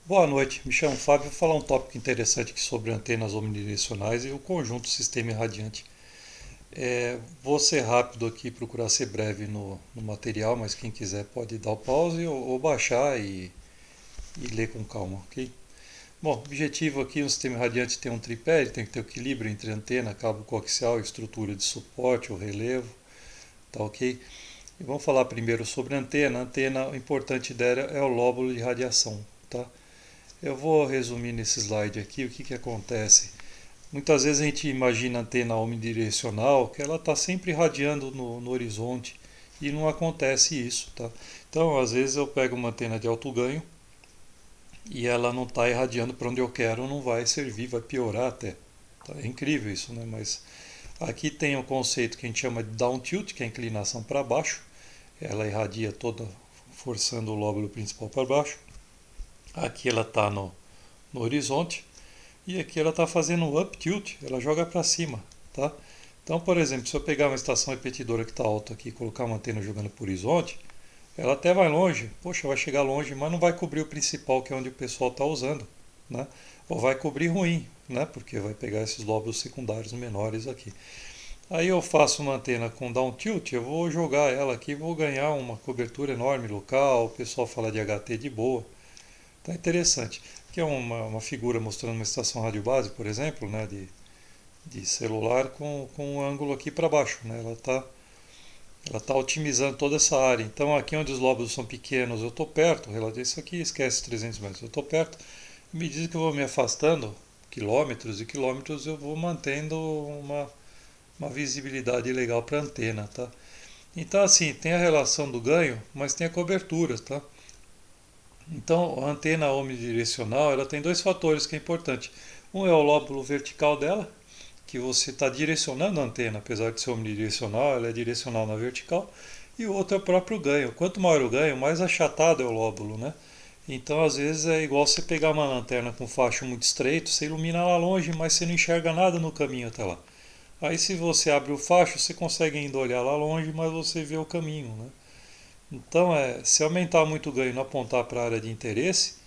Boa noite, me chamo Fábio. Vou falar um tópico interessante aqui sobre antenas omnidirecionais e o conjunto sistema irradiante. Vou ser rápido aqui, procurar ser breve no material, mas quem quiser pode dar o pause ou baixar e ler com calma, ok? Bom, o objetivo aqui no sistema irradiante tem um tripé, ele tem que ter equilíbrio entre antena, cabo coaxial e estrutura de suporte ou relevo, tá ok? E vamos falar primeiro sobre a antena. A antena, o importante dela é o lóbulo de radiação, tá? Eu vou resumir nesse slide aqui o que acontece. Muitas vezes a gente imagina a antena omnidirecional, que ela está sempre irradiando no horizonte, e não acontece isso, tá? Então, às vezes eu pego uma antena de alto ganho e ela não está irradiando para onde eu quero, não vai servir, vai piorar até. Tá? É incrível isso, né? Mas aqui tem o conceito que a gente chama de down tilt, que é a inclinação para baixo. Ela irradia toda, forçando o lóbulo principal para baixo. Aqui ela está no horizonte. E aqui ela está fazendo um up tilt, ela joga para cima, tá? Então, por exemplo, se eu pegar uma estação repetidora que está alta aqui e colocar uma antena jogando para o horizonte, ela até vai longe, poxa, vai chegar longe, mas não vai cobrir o principal, que é onde o pessoal está usando, né? Ou vai cobrir ruim, né? Porque vai pegar esses lóbulos secundários menores aqui. Aí eu faço uma antena com down tilt, eu vou jogar ela aqui, vou ganhar uma cobertura enorme local, o pessoal fala de HT de boa. Tá interessante. Aqui é uma figura mostrando uma estação rádio base, por exemplo, né, de celular com um ângulo aqui para baixo. Né, ela tá otimizando toda essa área. Então, aqui onde os lóbulos são pequenos, eu estou perto. Isso aqui esquece 300 metros. Eu estou perto. À medida que eu vou me afastando, quilômetros e quilômetros, eu vou mantendo uma visibilidade legal para a antena. Tá? Então, assim, tem a relação do ganho, mas tem a cobertura. Tá? Então, a antena omnidirecional ela tem dois fatores que é importante. Um é o lóbulo vertical dela, que você está direcionando a antena, apesar de ser omnidirecional, ela é direcional na vertical. E o outro é o próprio ganho. Quanto maior o ganho, mais achatado é o lóbulo, né? Então, às vezes é igual você pegar uma lanterna com facho muito estreito, você ilumina lá longe, mas você não enxerga nada no caminho até lá. Aí, se você abre o facho, você consegue ainda olhar lá longe, mas você vê o caminho, né? Então, se aumentar muito o ganho e não apontar para a área de interesse,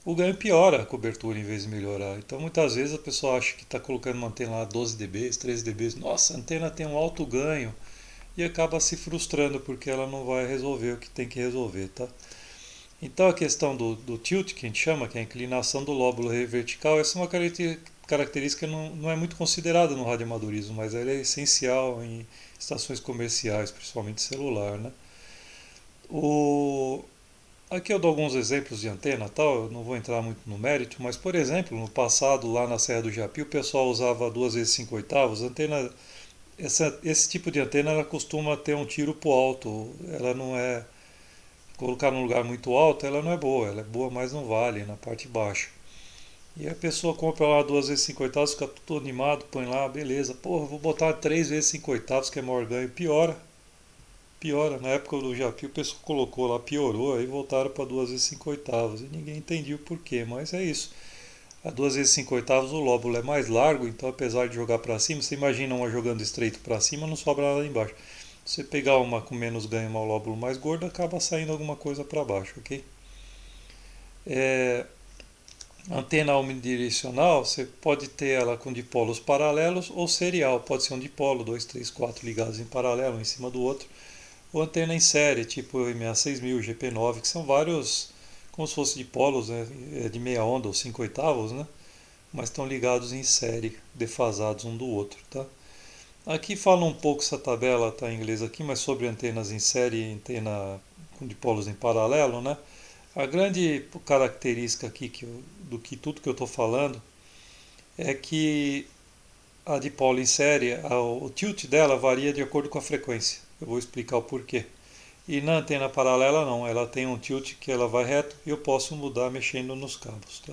o ganho piora a cobertura em vez de melhorar. Então, muitas vezes a pessoa acha que está colocando uma antena lá 12 dB, 13 dB, nossa, a antena tem um alto ganho, e acaba se frustrando porque ela não vai resolver o que tem que resolver, tá? Então, a questão do tilt, que a gente chama, que é a inclinação do lóbulo vertical, essa é uma característica que não é muito considerada no radioamadorismo, mas ela é essencial em estações comerciais, principalmente celular, né? O, Aqui eu dou alguns exemplos de antena, tal, eu não vou entrar muito no mérito, mas por exemplo, no passado lá na Serra do Japi, o pessoal usava 2 vezes 5 oitavos, antena, esse tipo de antena ela costuma ter um tiro pro alto, ela não é, colocar num lugar muito alto, ela não é boa, ela é boa, mas não vale, na parte baixa. E a pessoa compra lá 2 vezes 5 oitavos, fica tudo animado, põe lá, beleza, porra, vou botar 3 vezes 5 oitavos, que é maior ganho, piora. Na época do Japi o pessoal colocou lá, piorou, aí voltaram para 2 vezes 5 oitavos. E ninguém entendia o porquê, mas é isso. A 2 vezes 5 oitavos o lóbulo é mais largo, então apesar de jogar para cima, você imagina uma jogando estreito para cima, não sobra nada embaixo. Se você pegar uma com menos ganho, uma lóbulo mais gordo, acaba saindo alguma coisa para baixo, ok? É, Antena omnidirecional, você pode ter ela com dipolos paralelos ou serial. Pode ser um dipolo, dois, três, quatro ligados em paralelo, um em cima do outro. Ou antena em série, tipo MA6000, GP9, que são vários, como se fosse dipolos, né, de meia onda ou 5 oitavos, né, mas estão ligados em série, defasados um do outro. Tá? Aqui fala um pouco, essa tabela está em inglês aqui, mas sobre antenas em série e antena com dipolos em paralelo. Né? A grande característica aqui do que tudo que eu estou falando é que a dipolo em série, o tilt dela varia de acordo com a frequência. Eu vou explicar o porquê. E na antena paralela não, ela tem um tilt que ela vai reto e eu posso mudar mexendo nos cabos. Tá?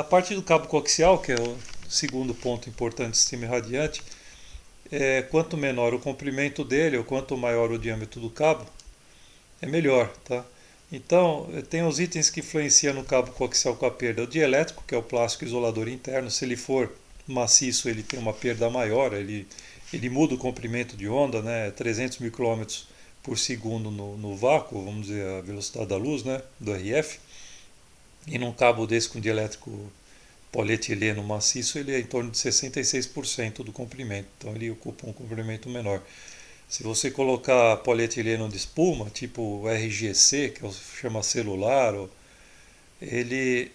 A parte do cabo coaxial, que é o segundo ponto importante do sistema irradiante, quanto menor o comprimento dele ou quanto maior o diâmetro do cabo, é melhor. Tá? Então, tem os itens que influenciam no cabo coaxial com a perda. O dielétrico, que é o plástico isolador interno, se ele for maciço, ele tem uma perda maior, ele muda o comprimento de onda, né, 300 micrômetros por segundo no vácuo, vamos dizer, a velocidade da luz, né, do RF. E num cabo desse com dielétrico polietileno maciço, ele é em torno de 66% do comprimento, então ele ocupa um comprimento menor. Se você colocar polietileno de espuma, tipo RGC, que chama celular, ele,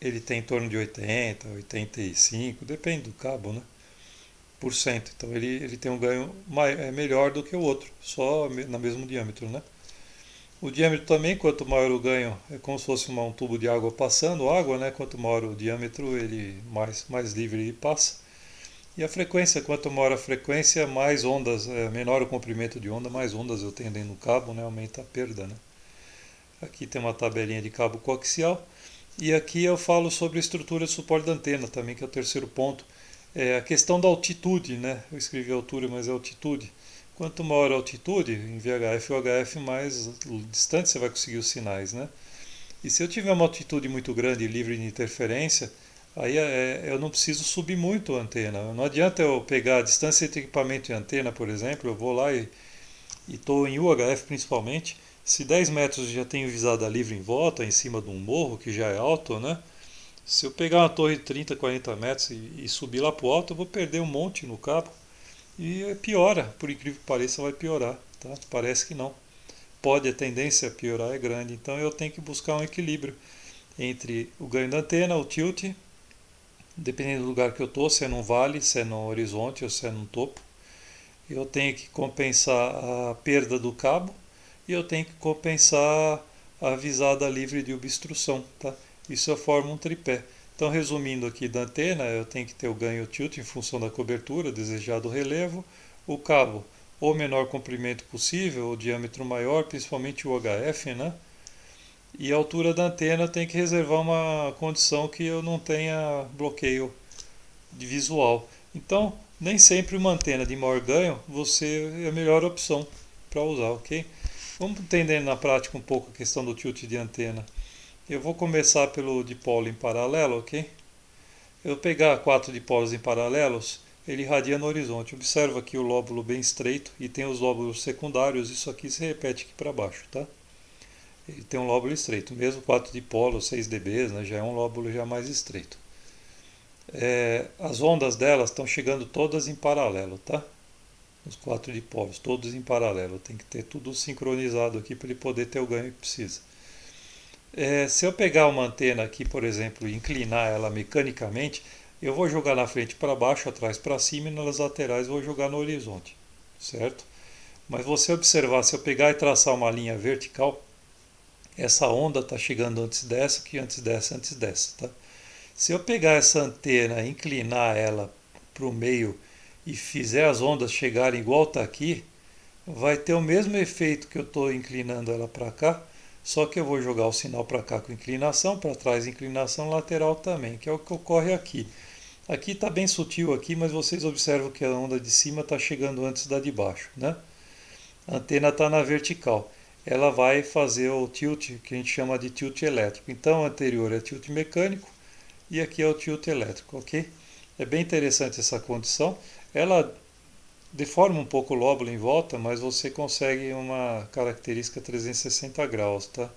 ele tem em torno de 80, 85, depende do cabo, né? Por cento. Então ele tem um ganho melhor do que o outro, só no mesmo diâmetro, né? O diâmetro também, quanto maior o ganho, é como se fosse um tubo de água passando água, né? Quanto maior o diâmetro, ele mais livre ele passa. E a frequência, quanto maior a frequência, mais ondas, menor o comprimento de onda, mais ondas eu tenho dentro do cabo, né? Aumenta a perda, né? Aqui tem uma tabelinha de cabo coaxial. E aqui eu falo sobre a estrutura de suporte da antena também, que é o terceiro ponto. É a questão da altitude, né? Eu escrevi altura, mas é altitude. Quanto maior a altitude, em VHF ou HF, mais distante você vai conseguir os sinais, né? E se eu tiver uma altitude muito grande e livre de interferência, aí eu não preciso subir muito a antena. Não adianta eu pegar a distância entre equipamento e antena, por exemplo, eu vou lá e estou em UHF principalmente. Se 10 metros já tenho visada livre em volta, em cima de um morro, que já é alto, né? Se eu pegar uma torre de 30, 40 metros e subir lá para o alto, eu vou perder um monte no cabo. E piora, por incrível que pareça, vai piorar. Tá? Parece que não. A tendência a piorar é grande. Então eu tenho que buscar um equilíbrio entre o ganho da antena, o tilt, dependendo do lugar que eu estou, se é num vale, se é no horizonte ou se é num topo. Eu tenho que compensar a perda do cabo e eu tenho que compensar a visada livre de obstrução. Tá? Isso eu formo um tripé. Então, resumindo aqui da antena, eu tenho que ter o ganho tilt em função da cobertura, desejado relevo, o cabo, o menor comprimento possível, o diâmetro maior, principalmente o UHF, né? E a altura da antena tem que reservar uma condição que eu não tenha bloqueio de visual. Então, nem sempre uma antena de maior ganho você é a melhor opção para usar, ok? Vamos entender na prática um pouco a questão do tilt de antena. Eu vou começar pelo dipolo em paralelo, ok? Eu pegar quatro dipolos em paralelos, ele irradia no horizonte. Observa aqui o lóbulo bem estreito e tem os lóbulos secundários. Isso aqui se repete aqui para baixo, tá? Ele tem um lóbulo estreito. Mesmo 4 dipolos, 6 dBs, né, já é um lóbulo já mais estreito. As ondas delas estão chegando todas em paralelo, tá? Os 4 dipolos, todos em paralelo. Tem que ter tudo sincronizado aqui para ele poder ter o ganho que precisa. Se eu pegar uma antena aqui, por exemplo, e inclinar ela mecanicamente, eu vou jogar na frente para baixo, atrás para cima e nas laterais vou jogar no horizonte, certo? Mas você observar, se eu pegar e traçar uma linha vertical, essa onda está chegando antes dessa, que antes dessa, antes dessa, tá? Se eu pegar essa antena, inclinar ela para o meio e fizer as ondas chegarem igual está aqui, vai ter o mesmo efeito que eu estou inclinando ela para cá, só que eu vou jogar o sinal para cá com inclinação, para trás inclinação, lateral também, que é o que ocorre aqui. Aqui está bem sutil aqui, mas vocês observam que a onda de cima está chegando antes da de baixo, né? A antena está na vertical. Ela vai fazer o tilt, que a gente chama de tilt elétrico. Então, o anterior é tilt mecânico e aqui é o tilt elétrico, ok? É bem interessante essa condição. Ela deforma um pouco o lóbulo em volta, mas você consegue uma característica 360 graus, tá?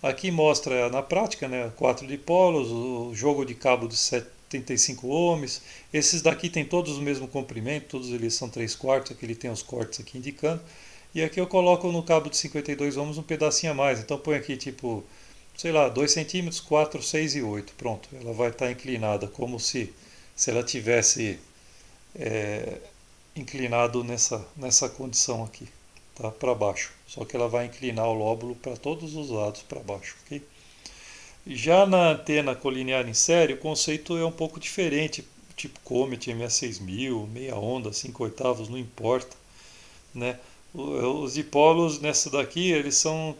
Aqui mostra na prática, né, 4 dipolos, o jogo de cabo de 75 ohms. Esses daqui tem todos o mesmo comprimento, todos eles são 3/4, aqui ele tem os cortes aqui indicando. E aqui eu coloco no cabo de 52 ohms um pedacinho a mais, então põe aqui tipo, sei lá, 2 centímetros, 4, 6 e 8. Pronto, ela vai estar inclinada, como se ela tivesse inclinado nessa condição aqui, tá? Para baixo. Só que ela vai inclinar o lóbulo para todos os lados para baixo, ok? Já na antena colinear em série, o conceito é um pouco diferente, tipo Comet, MA6000, meia onda, 5 oitavos, não importa, né? Os dipolos nessa daqui, eles são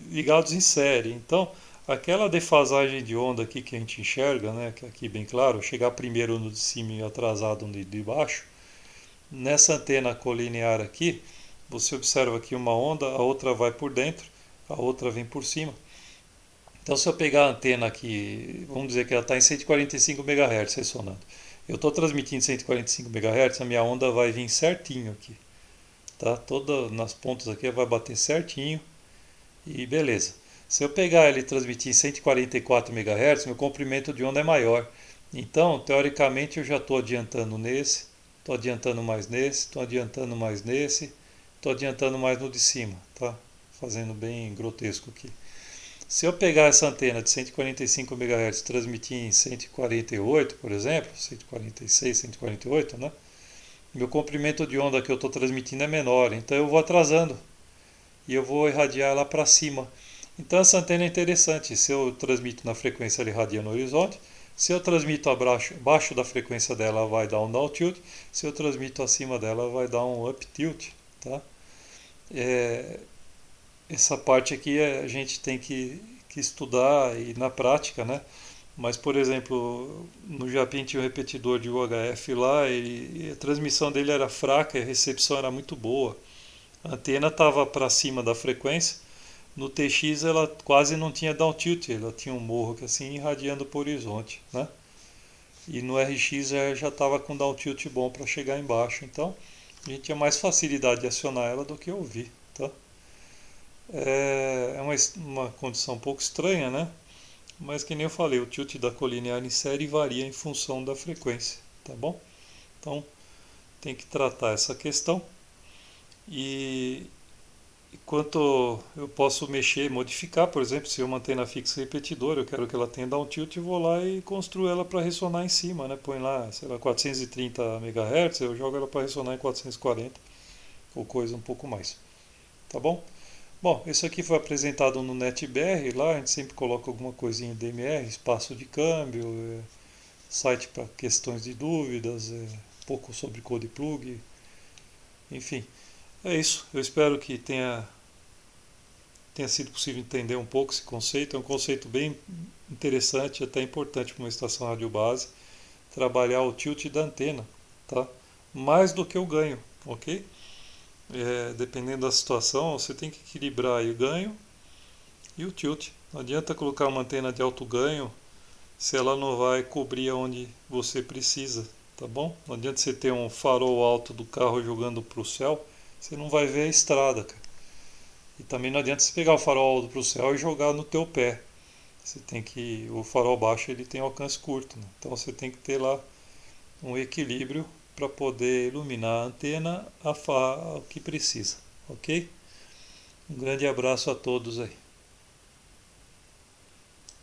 ligados em série, então aquela defasagem de onda aqui que a gente enxerga, né, que é aqui bem claro, chegar primeiro no de cima e atrasado no de baixo, nessa antena colinear aqui, você observa que uma onda, a outra vai por dentro, a outra vem por cima. Então, se eu pegar a antena aqui, vamos dizer que ela está em 145 MHz ressonando. Eu estou transmitindo 145 MHz, a minha onda vai vir certinho aqui. Tá? Toda nas pontas aqui vai bater certinho e beleza. Se eu pegar ele e transmitir em 144 MHz, meu comprimento de onda é maior. Então, teoricamente, eu já estou adiantando nesse, estou adiantando mais nesse, estou adiantando mais nesse, estou adiantando mais no de cima, tá? Fazendo bem grotesco aqui. Se eu pegar essa antena de 145 MHz e transmitir em 148, por exemplo, 146, 148, né? Meu comprimento de onda que eu estou transmitindo é menor, então eu vou atrasando e eu vou irradiar ela para cima. Então essa antena é interessante. Se eu transmito na frequência, ela irradia no horizonte. Se eu transmito abaixo da frequência dela, vai dar um down tilt. Se eu transmito acima dela, vai dar um up tilt. Tá? É, essa parte aqui a gente tem que estudar e na prática, né? Mas, por exemplo, no Japim tinha um repetidor de UHF lá e a transmissão dele era fraca e a recepção era muito boa. A antena estava para cima da frequência. No TX ela quase não tinha down tilt, ela tinha um morro que assim irradiando para o horizonte, né? E no RX já estava com down tilt bom para chegar embaixo, então a gente tinha mais facilidade de acionar ela do que ouvir, tá? É uma condição um pouco estranha, né? Mas que nem eu falei, o tilt da colinear em série varia em função da frequência, tá bom? Então tem que tratar essa questão. E enquanto eu posso mexer, modificar, por exemplo, se eu manter na fixa repetidora, eu quero que ela tenha down tilt, eu vou lá e construo ela para ressonar em cima, né? Põe lá, sei lá, 430 MHz, eu jogo ela para ressonar em 440 ou coisa um pouco mais, tá bom? Bom, isso aqui foi apresentado no NetBR, lá a gente sempre coloca alguma coisinha DMR, espaço de câmbio, site para questões de dúvidas, pouco sobre code plug, enfim. É isso, eu espero que tenha sido possível entender um pouco esse conceito. É um conceito bem interessante, até importante para uma estação rádio base, trabalhar o tilt da antena, tá? Mais do que o ganho, ok? Dependendo da situação, você tem que equilibrar aí o ganho e o tilt. Não adianta colocar uma antena de alto ganho se ela não vai cobrir onde você precisa, tá bom? Não adianta você ter um farol alto do carro jogando para o céu, você não vai ver a estrada, cara. E também não adianta você pegar o farol alto para o céu e jogar no teu pé. O farol baixo ele tem alcance curto, né? Então você tem que ter lá um equilíbrio para poder iluminar a antena o que precisa, ok? Um grande abraço a todos aí.